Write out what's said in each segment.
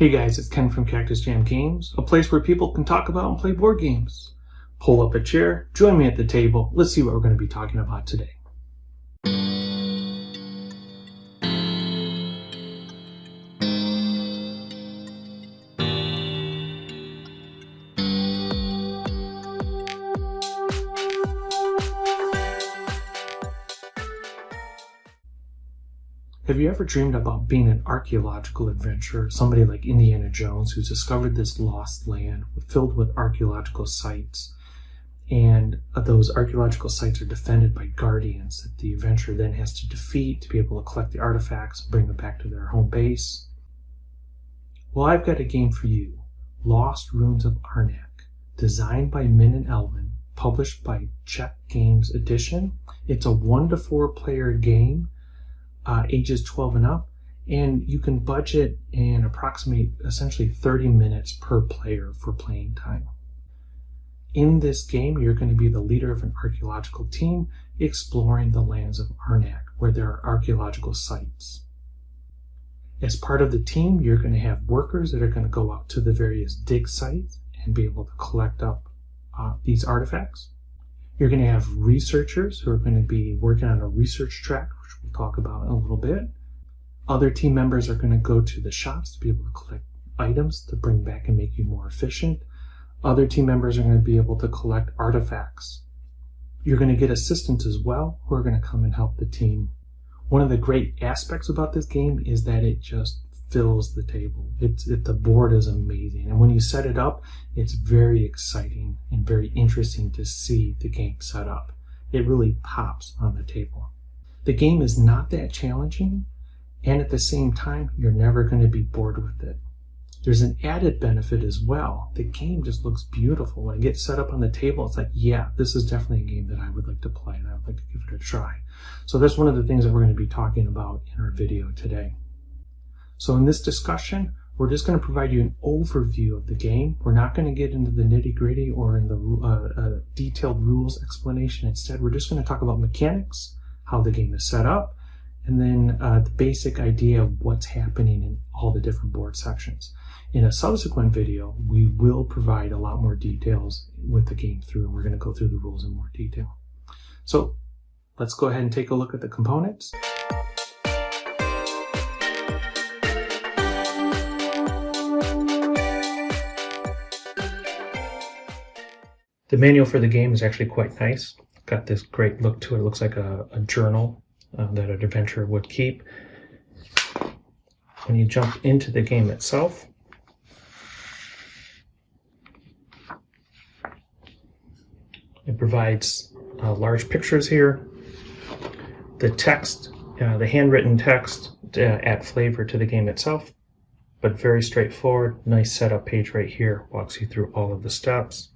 Hey guys, it's Ken from Cactus Jam Games, a place where people can talk about and play board games. Pull up a chair, join me at the table, let's see what we're going to be talking about today. Have you ever dreamed about being an archaeological adventurer, somebody like Indiana Jones who's discovered this lost land filled with archaeological sites, and those archaeological sites are defended by guardians that the adventurer then has to defeat to be able to collect the artifacts and bring them back to their home base? Well, I've got a game for you, Lost Ruins of Arnak, designed by Min and Elvin, published by Czech Games Edition. It's a 1 to 4 player game. Ages 12 and up, and you can budget and approximate essentially 30 minutes per player for playing time. In this game, you're going to be the leader of an archaeological team exploring the lands of Arnak, where there are archaeological sites. As part of the team, you're going to have workers that are going to go out to the various dig sites and be able to collect up these artifacts. You're going to have researchers who are going to be working on a research track, which we'll talk about in a little bit. Other team members are going to go to the shops to be able to collect items to bring back and make you more efficient. Other team members are going to be able to collect artifacts. You're going to get assistants as well who are going to come and help the team. One of the great aspects about this game is that it just fills the table. The board is amazing, and when you set it up, it's very exciting and very interesting to see the game set up. It really pops on the table. The game is not that challenging, and at the same time, you're never going to be bored with it. There's an added benefit as well. The game just looks beautiful. When it gets set up on the table, it's like, yeah, this is definitely a game that I would like to play, and I would like to give it a try. So that's one of the things that we're going to be talking about in our video today. So in this discussion, we're just going to provide you an overview of the game. We're not going to get into the nitty-gritty or in the detailed rules explanation. Instead, we're just going to talk about mechanics, how the game is set up, and then the basic idea of what's happening in all the different board sections. In a subsequent video, we will provide a lot more details with the game through, and we're going to go through the rules in more detail. So let's go ahead and take a look at the components. The manual for the game is actually quite nice. Got this great look to it. It looks like a journal that an adventurer would keep. When you jump into the game itself, it provides large pictures here. The text, the handwritten text to add flavor to the game itself, but very straightforward. Nice setup page right here. Walks you through all of the steps.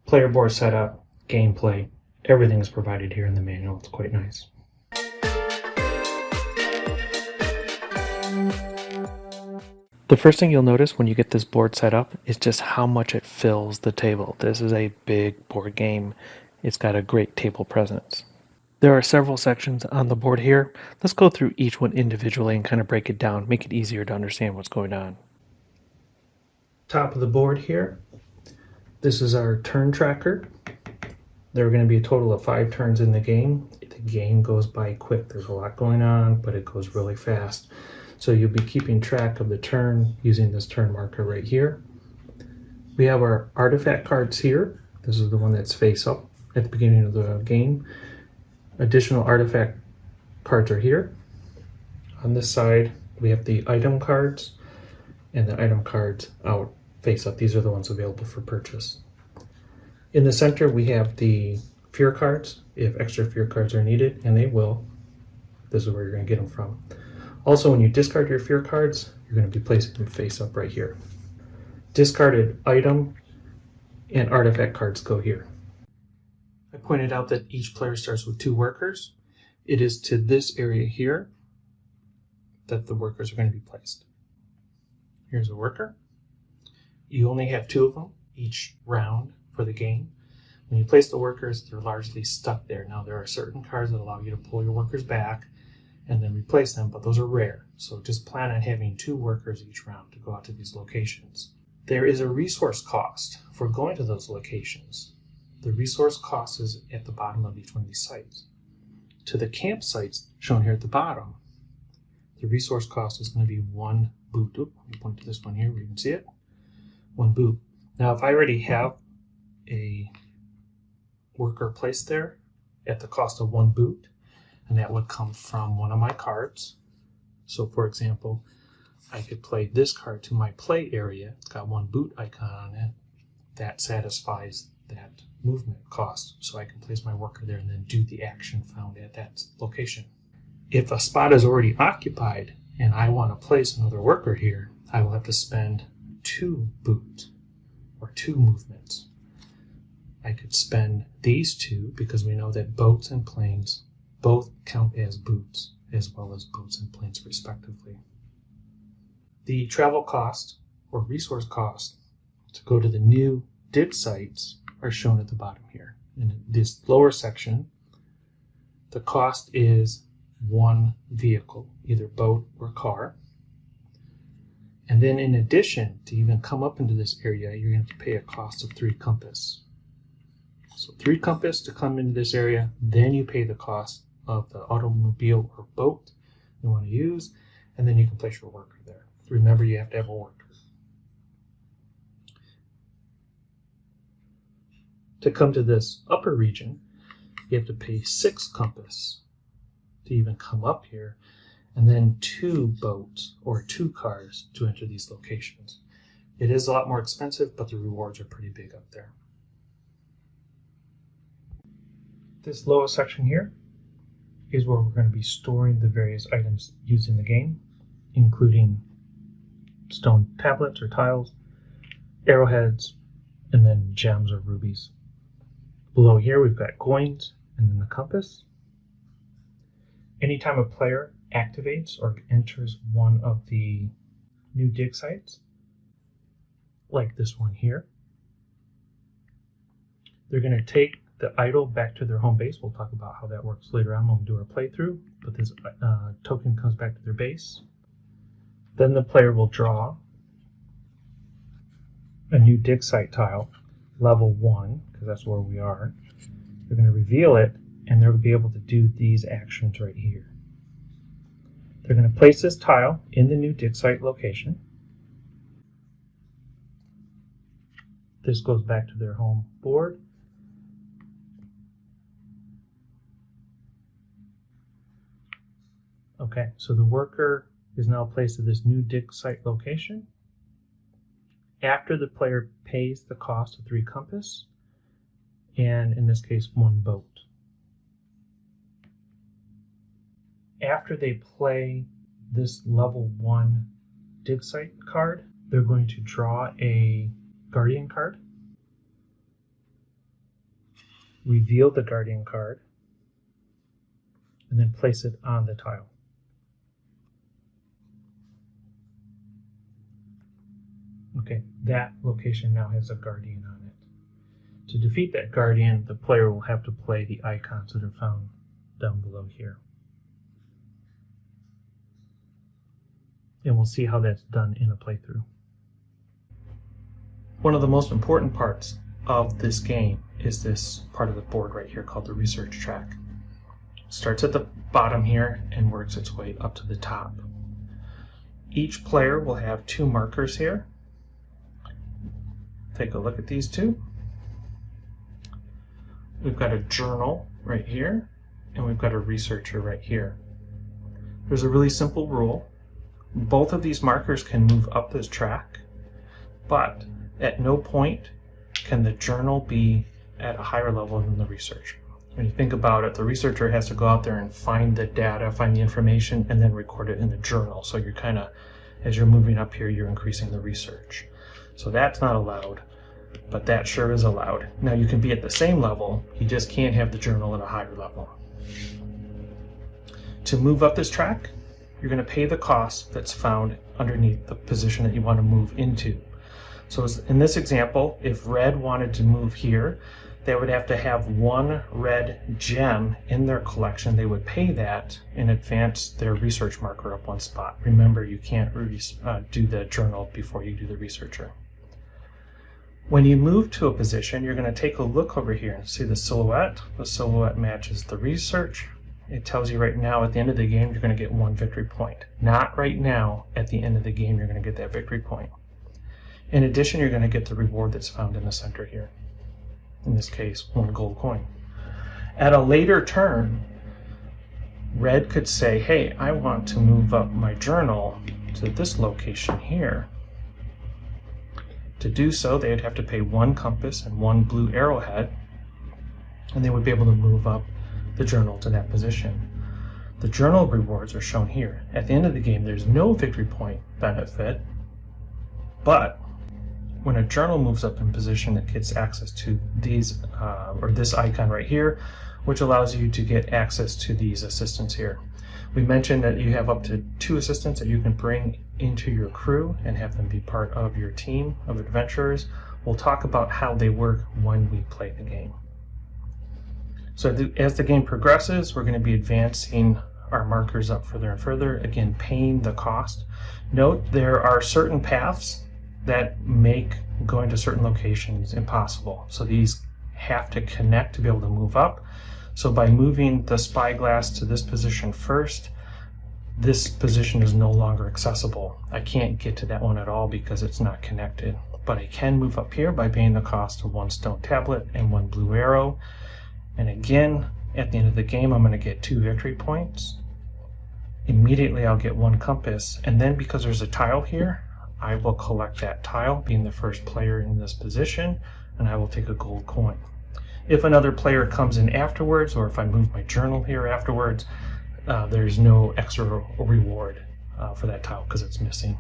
Player board setup, gameplay, everything is provided here in the manual. It's quite nice. The first thing you'll notice when you get this board set up is just how much it fills the table. This is a big board game. It's got a great table presence. There are several sections on the board here. Let's go through each one individually and kind of break it down, make it easier to understand what's going on. Top of the board here. This is our turn tracker. There are going to be a total of 5 turns in the game. The game goes by quick. There's a lot going on, but it goes really fast. So you'll be keeping track of the turn using this turn marker right here. We have our artifact cards here. This is the one that's face up at the beginning of the game. Additional artifact cards are here. On this side, we have the item cards, and the item cards out face up. These are the ones available for purchase. In the center, we have the fear cards, if extra fear cards are needed, and they will. This is where you're going to get them from. Also, when you discard your fear cards, you're going to be placing them face up right here. Discarded item and artifact cards go here. I pointed out that each player starts with 2 workers. It is to this area here that the workers are going to be placed. Here's a worker. You only have 2 of them each round for the game. When you place the workers, they're largely stuck there. Now, there are certain cards that allow you to pull your workers back and then replace them, but those are rare. So just plan on having 2 workers each round to go out to these locations. There is a resource cost for going to those locations. The resource cost is at the bottom of each one of these sites. To the campsites shown here at the bottom, the resource cost is going to be 1 boot. Let me point to this one here where you can see it. 1 boot. Now, if I already have a worker placed there at the cost of 1 boot, and that would come from one of my cards. So, for example, I could play this card to my play area. It's got 1 boot icon on it. That satisfies that movement cost. So I can place my worker there and then do the action found at that location. If a spot is already occupied and I want to place another worker here, I will have to spend 2 boot or 2 movements. I could spend these 2 because we know that boats and planes both count as boots as well as boats and planes respectively. The travel cost or resource cost to go to the new dig sites are shown at the bottom here. In this lower section, the cost is 1 vehicle, either boat or car. And then in addition, to even come up into this area, you're going to have to pay a cost of 3 compass. So 3 compass to come into this area, then you pay the cost of the automobile or boat you want to use, and then you can place your worker there. Remember, you have to have a worker. To come to this upper region, you have to pay 6 compass to even come up here, and then 2 boats or 2 cars to enter these locations. It is a lot more expensive, but the rewards are pretty big up there. This lowest section here is where we're going to be storing the various items used in the game, including stone tablets or tiles, arrowheads, and then gems or rubies. Below here we've got coins and then the compass. Anytime a player activates or enters one of the new dig sites, like this one here, they're going to take the idol back to their home base. We'll talk about how that works later on when we do our playthrough, but this token comes back to their base. Then the player will draw a new dig site tile, level 1, because that's where we are. They're going to reveal it, and they'll be able to do these actions right here. They're going to place this tile in the new dig site location. This goes back to their home board. Okay, so the worker is now placed at this new dig site location. After the player pays the cost of 3 compass, and in this case 1 boat. After they play this level 1 dig site card, they're going to draw a guardian card, reveal the guardian card, and then place it on the tile. Okay, that location now has a guardian on it. To defeat that guardian, the player will have to play the icons that are found down below here. And we'll see how that's done in a playthrough. One of the most important parts of this game is this part of the board right here called the research track. It starts at the bottom here and works its way up to the top. Each player will have 2 markers here. Take a look at these 2. We've got a journal right here, and we've got a researcher right here. There's a really simple rule. Both of these markers can move up this track, but at no point can the journal be at a higher level than the researcher. When you think about it, the researcher has to go out there and find the data, find the information, and then record it in the journal. So you're kind of, as you're moving up here, you're increasing the research. So that's not allowed, but that sure is allowed. Now you can be at the same level, you just can't have the journal at a higher level. To move up this track, you're going to pay the cost that's found underneath the position that you want to move into. So in this example, if red wanted to move here, they would have to have one red gem in their collection. They would pay that and advance their research marker up one spot. Remember, you can't do the journal before you do the researcher. When you move to a position, you're going to take a look over here and see the silhouette. The silhouette matches the research. It tells you right now at the end of the game you're going to get 1 victory point. Not right now, at the end of the game you're going to get that victory point. In addition, you're going to get the reward that's found in the center here. In this case, 1 gold coin. At a later turn, red could say, hey, I want to move up my journal to this location here. To do so, they'd have to pay 1 compass and 1 blue arrowhead, and they would be able to move up the journal to that position. The journal rewards are shown here. At the end of the game, there's no victory point benefit, but when a journal moves up in position, it gets access to these, or this icon right here, which allows you to get access to these assistants here. We mentioned that you have up to 2 assistants that you can bring into your crew and have them be part of your team of adventurers. We'll talk about how they work when we play the game. So as the game progresses, we're going to be advancing our markers up further and further, again paying the cost. Note there are certain paths that make going to certain locations impossible. So these have to connect to be able to move up. So by moving the spyglass to this position first, this position is no longer accessible. I can't get to that one at all because it's not connected. But I can move up here by paying the cost of 1 stone tablet and 1 blue arrow. And again, at the end of the game, I'm going to get 2 victory points. Immediately I'll get 1 compass, and then because there's a tile here, I will collect that tile, being the first player in this position, and I will take a gold coin. If another player comes in afterwards, or if I move my journal here afterwards, there's no extra reward for that tile because it's missing.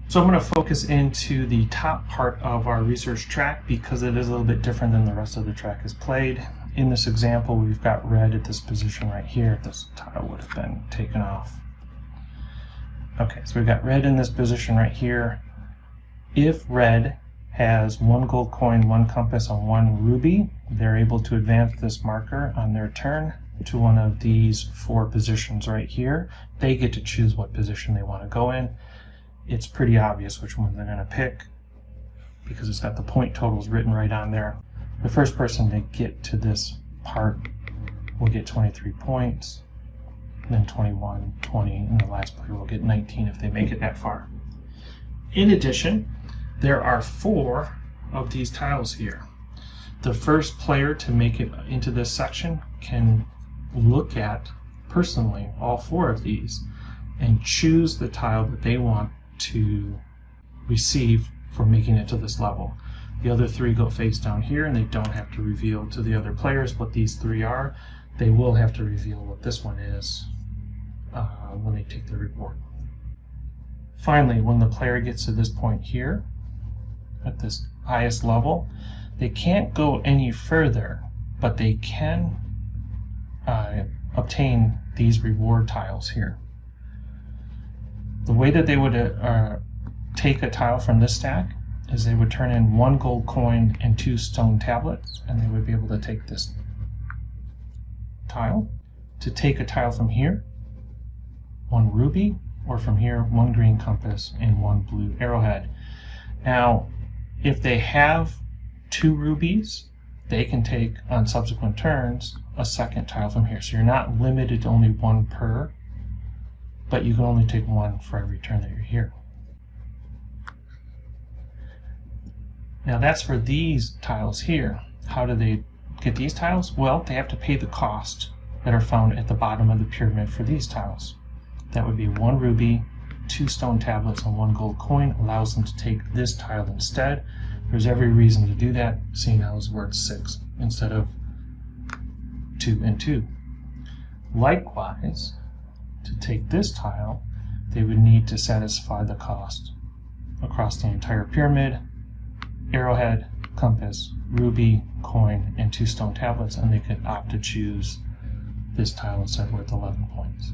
So I'm going to focus into the top part of our research track because it is a little bit different than the rest of the track is played. In this example, we've got red at this position right here. This tile would have been taken off. Okay, so we've got red in this position right here. If red has 1 gold coin, 1 compass, and 1 ruby, they're able to advance this marker on their turn to one of these 4 positions right here. They get to choose what position they want to go in. It's pretty obvious which one they're going to pick because it's got the point totals written right on there. The first person to get to this part will get 23 points, then 21, 20, and the last player will get 19 if they make it that far. In addition, there are 4 of these tiles here. The first player to make it into this section can look at, personally, all 4 of these and choose the tile that they want to receive for making it to this level. The other 3 go face down here, and they don't have to reveal to the other players what these 3 are. They will have to reveal what this one is when they take the reward. Finally, when the player gets to this point here, at this highest level, they can't go any further, but they can obtain these reward tiles here. The way that they would take a tile from this stack is they would turn in 1 gold coin and 2 stone tablets, and they would be able to take this tile. To take a tile from here, 1 ruby, or from here, 1 green compass and 1 blue arrowhead. Now, if they have 2 rubies, they can take, on subsequent turns, a second tile from here. So you're not limited to only 1 per, but you can only take 1 for every turn that you're here. Now that's for these tiles here. How do they get these tiles? Well, they have to pay the cost that are found at the bottom of the pyramid for these tiles. That would be 1 ruby, 2 stone tablets, and 1 gold coin. Allows them to take this tile instead. There's every reason to do that, seeing as we're at 6 instead of 2 and 2. Likewise, to take this tile, they would need to satisfy the cost across the entire pyramid: arrowhead, compass, ruby, coin, and 2 stone tablets, and they could opt to choose this tile instead worth 11 points.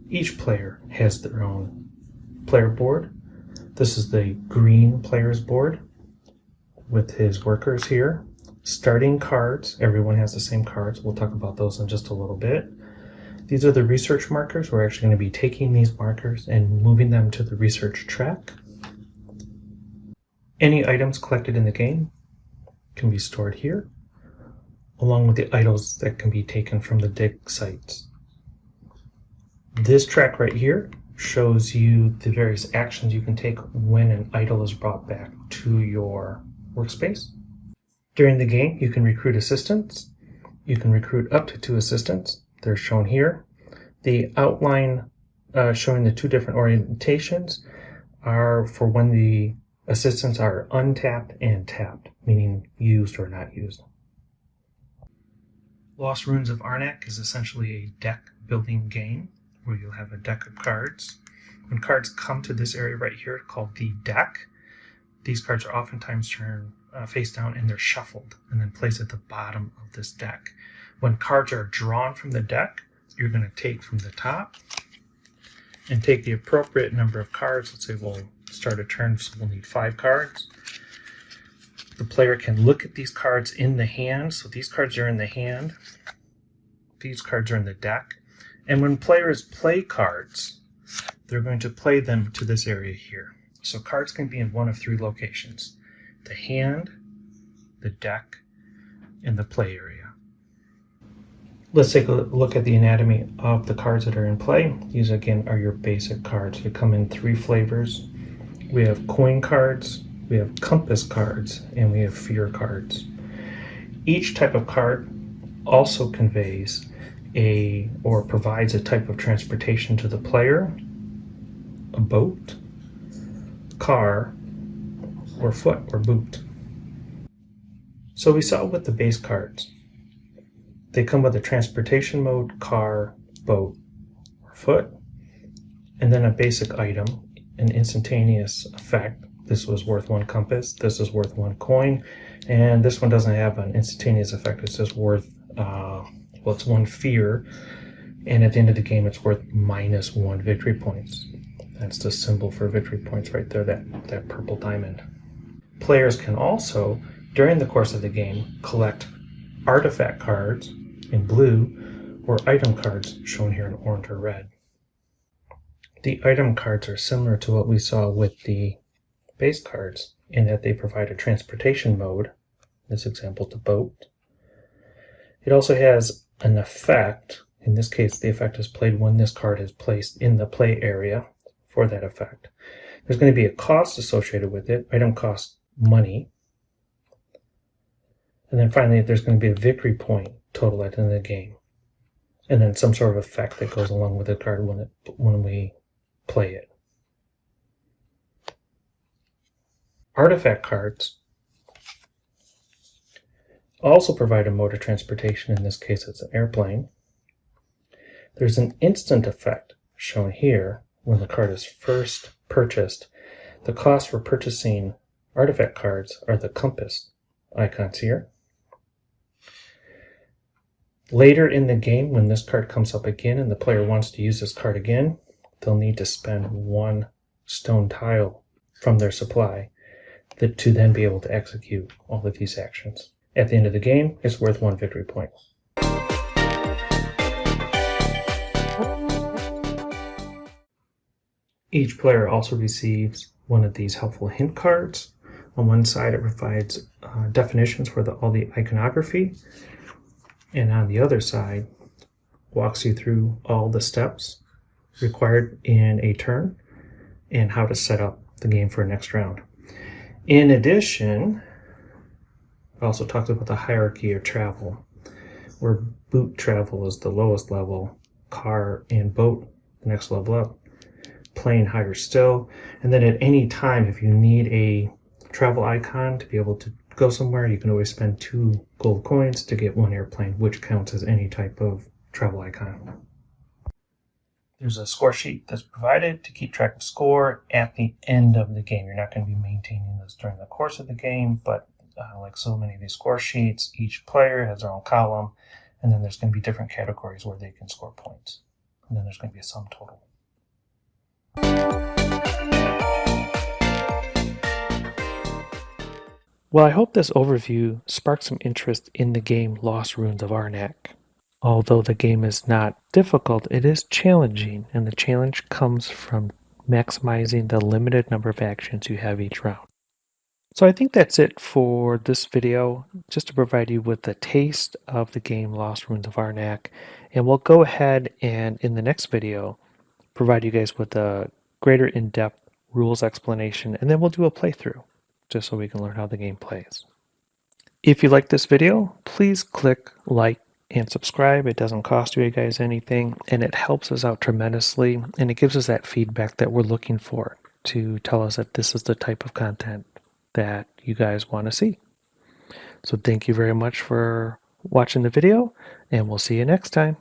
Each player has their own player board. This is the green player's board with his workers here. Starting cards, everyone has the same cards. We'll talk about those in just a little bit. These are the research markers. We're actually going to be taking these markers and moving them to the research track. Any items collected in the game can be stored here, along with the idols that can be taken from the dig sites. This track right here shows you the various actions you can take when an idol is brought back to your workspace. During the game, you can recruit assistants. You can recruit up to 2 assistants. They're shown here. The outline showing the 2 different orientations are for when the assistants are untapped and tapped, meaning used or not used. Lost Ruins of Arnak is essentially a deck building game where you'll have a deck of cards. When cards come to this area right here called the deck, these cards are oftentimes turned face down and they're shuffled and then placed at the bottom of this deck. When cards are drawn from the deck, you're going to take from the top and take the appropriate number of cards. Let's say we'll start a turn, so we'll need 5 cards. The player can look at these cards in the hand. So these cards are in the hand. These cards are in the deck. And when players play cards, they're going to play them to this area here. So cards can be in one of 3 locations: the hand, the deck, and the play area. Let's take a look at the anatomy of the cards that are in play. These again are your basic cards. They come in 3 flavors. We have coin cards, we have compass cards, and we have fear cards. Each type of card also conveys or provides a type of transportation to the player: a boat, car, or foot or boot. So we saw with the base cards, they come with a transportation mode: car, boat, or foot, and then a basic item, an instantaneous effect. This was worth 1 compass, this is worth 1 coin, and this one doesn't have an instantaneous effect. It's just worth, it's 1 fear, and at the end of the game it's worth -1 victory points. That's the symbol for victory points right there, that purple diamond. Players can also, during the course of the game, collect artifact cards in blue or item cards shown here in orange or red. The item cards are similar to what we saw with the base cards in that they provide a transportation mode, in this example the boat. It also has an effect. In this case, the effect is played when this card is placed in the play area for that effect. There's going to be a cost associated with it. Item costs money. And then finally, there's going to be a victory point total at the end of the game. And then some sort of effect that goes along with the card when we play it. Artifact cards also provide a mode of transportation. In this case, it's an airplane. There's an instant effect shown here when the card is first purchased. The cost for purchasing artifact cards are the compass icons here. Later in the game, when this card comes up again and the player wants to use this card again, they'll need to spend 1 stone tile from their supply to then be able to execute all of these actions. At the end of the game, it's worth 1 victory point. Each player also receives one of these helpful hint cards. On one side, it provides definitions for all the iconography, and on the other side, walks you through all the steps required in a turn and how to set up the game for next round. In addition, it also talks about the hierarchy of travel, where boot travel is the lowest level, car and boat the next level up, plane higher still, and then at any time, if you need a travel icon to be able to go somewhere, you can always spend 2 gold coins to get 1 airplane, which counts as any type of travel icon. There's a score sheet that's provided to keep track of score at the end of the game. You're not going to be maintaining this during the course of the game, but like so many of these score sheets, each player has their own column, and then there's going to be different categories where they can score points. and then there's going to be a sum total. Well, I hope this overview sparked some interest in the game Lost Ruins of Arnak. Although the game is not difficult, it is challenging, and the challenge comes from maximizing the limited number of actions you have each round. So I think that's it for this video, just to provide you with a taste of the game Lost Ruins of Arnak. And we'll go ahead and in the next video provide you guys with a greater in-depth rules explanation, and then we'll do a playthrough just so we can learn how the game plays. If you like this video, please click like and subscribe. It doesn't cost you guys anything, and it helps us out tremendously, and it gives us that feedback that we're looking for to tell us that this is the type of content that you guys want to see. So thank you very much for watching the video, and we'll see you next time.